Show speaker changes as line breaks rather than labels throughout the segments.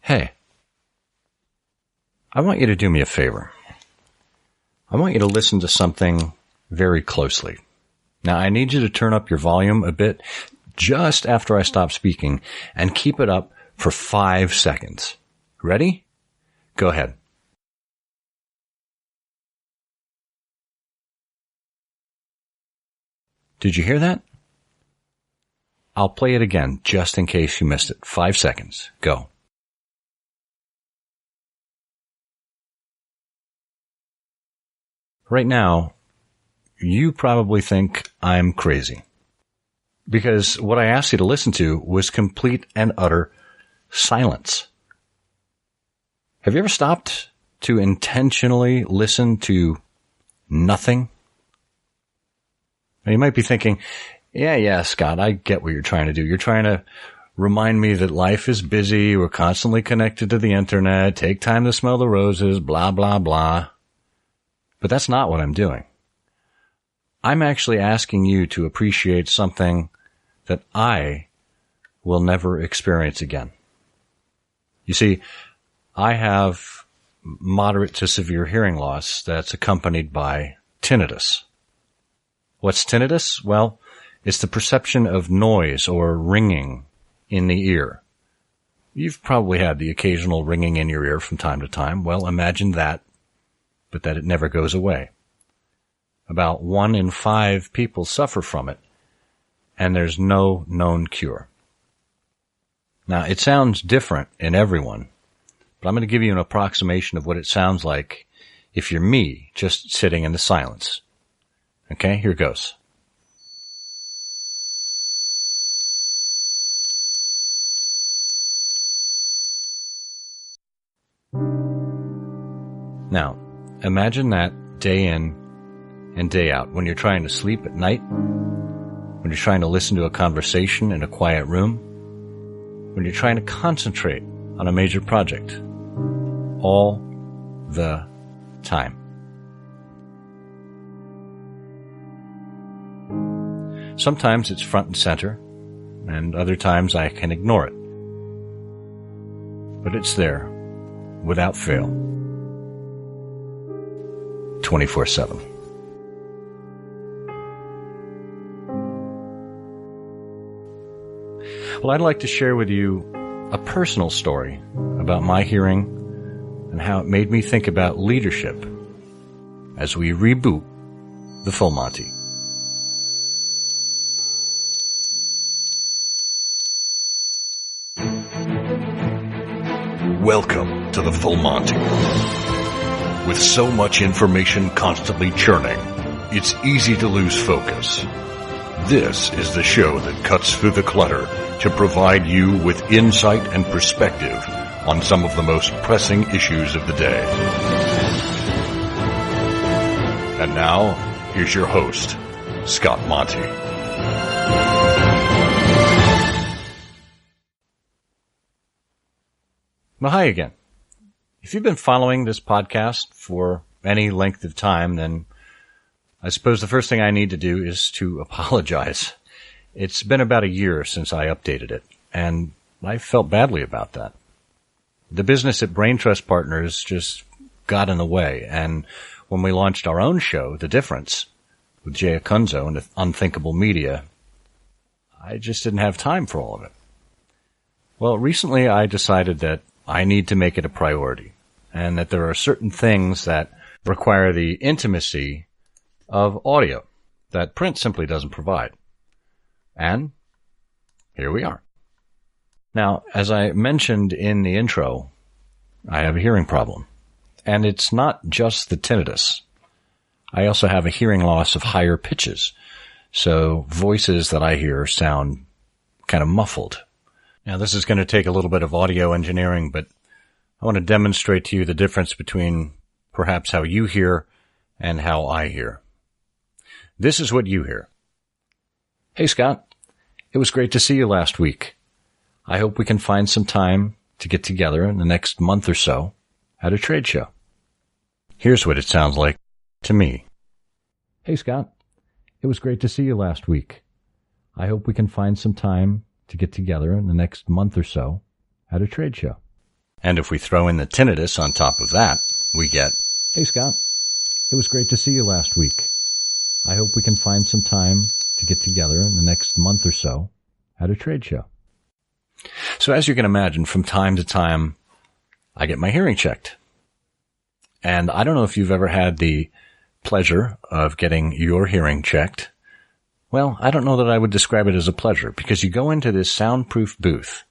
Hey, I want you to do me a favor. I want you to listen to something very closely. Now, I need you to turn up your volume a bit just after I stop speaking and keep it up for 5 seconds. Ready? Go ahead. Did you hear that? I'll play it again just in case you missed it. 5 seconds. Go. Right now, you probably think I'm crazy because what I asked you to listen to was complete and utter silence. Have you ever stopped to intentionally listen to nothing? Now, you might be thinking, yeah, Scott, I get what you're trying to do. You're trying to remind me that life is busy, we're constantly connected to the internet, take time to smell the roses, blah, blah, blah. But that's not what I'm doing. I'm actually asking you to appreciate something that I will never experience again. You see, I have moderate to severe hearing loss that's accompanied by tinnitus. What's tinnitus? Well, it's the perception of noise or ringing in the ear. You've probably had the occasional ringing in your ear from time to time. Well, imagine that, but that it never goes away. About 1 in 5 people suffer from it, and there's no known cure. Now, it sounds different in everyone, but I'm going to give you an approximation of what it sounds like if you're me, just sitting in the silence. Okay, here goes. Now, imagine that day in and day out, when you're trying to sleep at night, when you're trying to listen to a conversation in a quiet room, when you're trying to concentrate on a major project, all the time. Sometimes it's front and center, and other times I can ignore it. But it's there, without fail, 24/7. Well, I'd like to share with you a personal story about my hearing and how it made me think about leadership as we reboot the Full Monty.
Welcome to the Full Monty. With so much information constantly churning, it's easy to lose focus. This is the show that cuts through the clutter to provide you with insight and perspective on some of the most pressing issues of the day. And now, here's your host, Scott Monty.
Well, hi again. If you've been following this podcast for any length of time, then I suppose the first thing I need to do is to apologize. It's been about a year since I updated it, and I felt badly about that. The business at Brain Trust Partners just got in the way, and when we launched our own show, The Difference, with Jay Acunzo and Unthinkable Media, I just didn't have time for all of it. Well, recently I decided that I need to make it a priority, and that there are certain things that require the intimacy of audio that print simply doesn't provide. And here we are. Now, as I mentioned in the intro, I have a hearing problem. And it's not just the tinnitus. I also have a hearing loss of higher pitches. So voices that I hear sound kind of muffled. Now, this is going to take a little bit of audio engineering, but I want to demonstrate to you the difference between perhaps how you hear and how I hear. This is what you hear. Hey, Scott. It was great to see you last week. I hope we can find some time to get together in the next month or so at a trade show. Here's what it sounds like to me. Hey, Scott. It was great to see you last week. I hope we can find some time to get together in the next month or so at a trade show. And if we throw in the tinnitus on top of that, we get, "Hey Scott, it was great to see you last week. I hope we can find some time to get together in the next month or so at a trade show." So as you can imagine, from time to time, I get my hearing checked. And I don't know if you've ever had the pleasure of getting your hearing checked. Well, I don't know that I would describe it as a pleasure, because you go into this soundproof booth,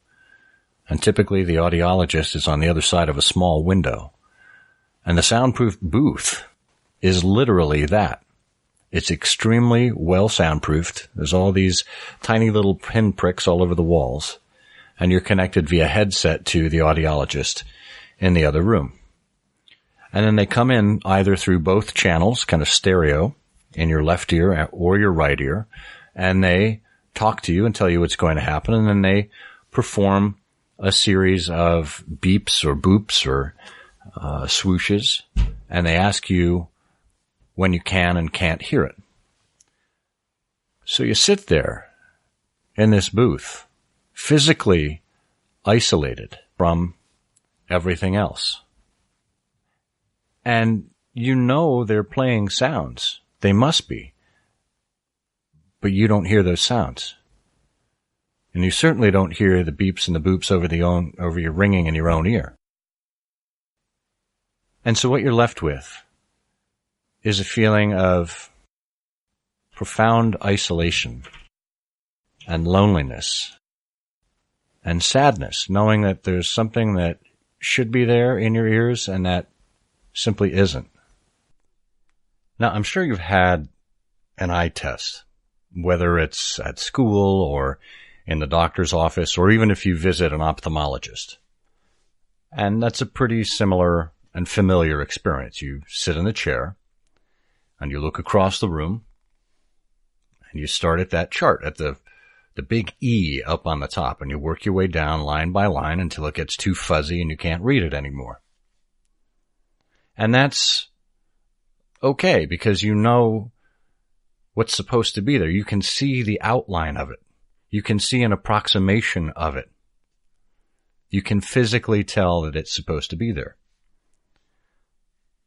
and typically the audiologist is on the other side of a small window. And the soundproof booth is literally that. It's extremely well soundproofed. There's all these tiny little pinpricks all over the walls, and you're connected via headset to the audiologist in the other room. And then they come in either through both channels, kind of stereo, in your left ear or your right ear, and they talk to you and tell you what's going to happen, and then they perform a series of beeps or boops or swooshes, and they ask you when you can and can't hear it. So you sit there in this booth, physically isolated from everything else. And you know they're playing sounds. They must be. But you don't hear those sounds. And you certainly don't hear the beeps and the boops over your ringing in your own ear. And so what you're left with is a feeling of profound isolation and loneliness and sadness, knowing that there's something that should be there in your ears and that simply isn't. Now, I'm sure you've had an eye test, whether it's at school or in the doctor's office, or even if you visit an ophthalmologist. And that's a pretty similar and familiar experience. You sit in a chair, and you look across the room, and you start at that chart, at the big E up on the top, and you work your way down line by line until it gets too fuzzy and you can't read it anymore. And that's okay, because you know what's supposed to be there. You can see the outline of it. You can see an approximation of it. You can physically tell that it's supposed to be there.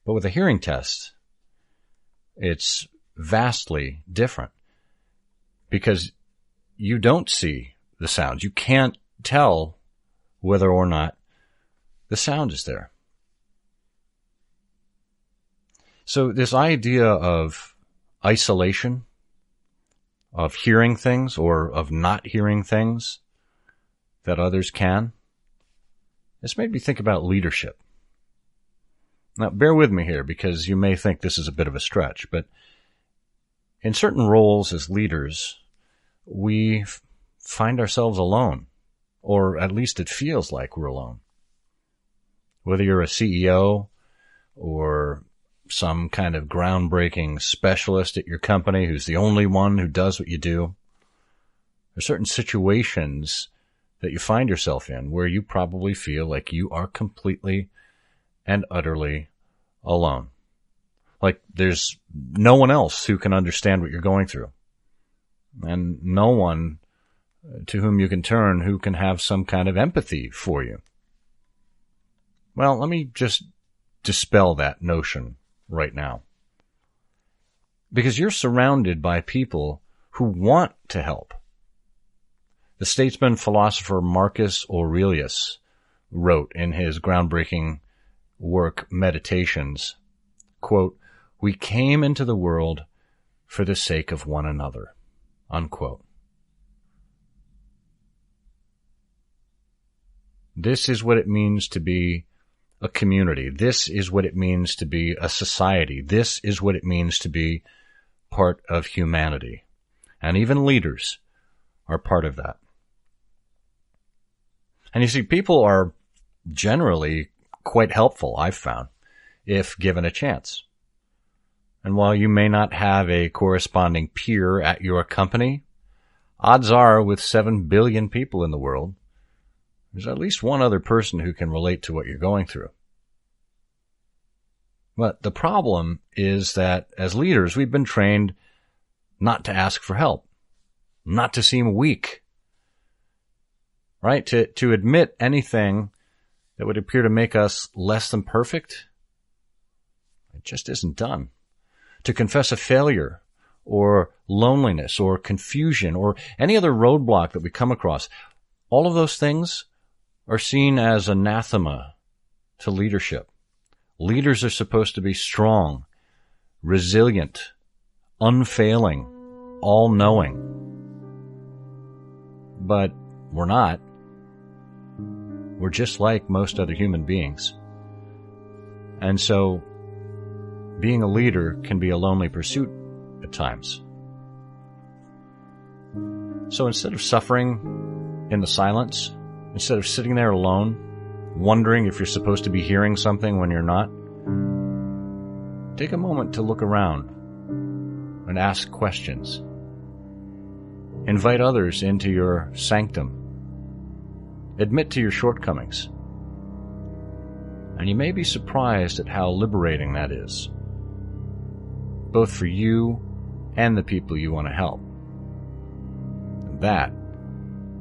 But with a hearing test, it's vastly different, because you don't see the sounds. You can't tell whether or not the sound is there. So this idea of isolation, of hearing things or of not hearing things that others can, this made me think about leadership. Now, bear with me here, because you may think this is a bit of a stretch, but in certain roles as leaders, we find ourselves alone, or at least it feels like we're alone. Whether you're a CEO or some kind of groundbreaking specialist at your company who's the only one who does what you do, there are certain situations that you find yourself in where you probably feel like you are completely and utterly alone. Like there's no one else who can understand what you're going through, and no one to whom you can turn who can have some kind of empathy for you. Well, let me just dispel that notion right now, because you're surrounded by people who want to help. The statesman philosopher Marcus Aurelius wrote in his groundbreaking work Meditations, quote, "We came into the world for the sake of one another," unquote. This is what it means to be a community. This is what it means to be a society. This is what it means to be part of humanity. And even leaders are part of that. And you see, people are generally quite helpful, I've found, if given a chance. And while you may not have a corresponding peer at your company, odds are with 7 billion people in the world, there's at least one other person who can relate to what you're going through. But the problem is that as leaders, we've been trained not to ask for help, not to seem weak, right? To admit anything that would appear to make us less than perfect, it just isn't done. To confess a failure or loneliness or confusion or any other roadblock that we come across, all of those things are seen as anathema to leadership. Leaders are supposed to be strong, resilient, unfailing, all-knowing. But we're not. We're just like most other human beings. And so, being a leader can be a lonely pursuit at times. So instead of suffering in the silence, instead of sitting there alone, wondering if you're supposed to be hearing something when you're not, take a moment to look around and ask questions. Invite others into your sanctum. Admit to your shortcomings. And you may be surprised at how liberating that is, both for you and the people you want to help. And that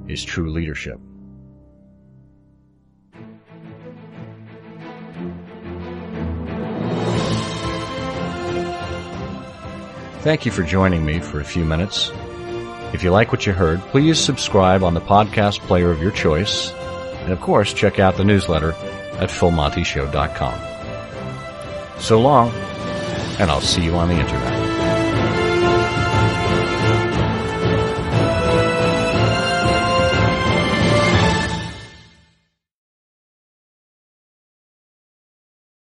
is true leadership. Thank you for joining me for a few minutes. If you like what you heard, please subscribe on the podcast player of your choice. And of course, check out the newsletter at philmontyshow.com. So long, and I'll see you on the internet.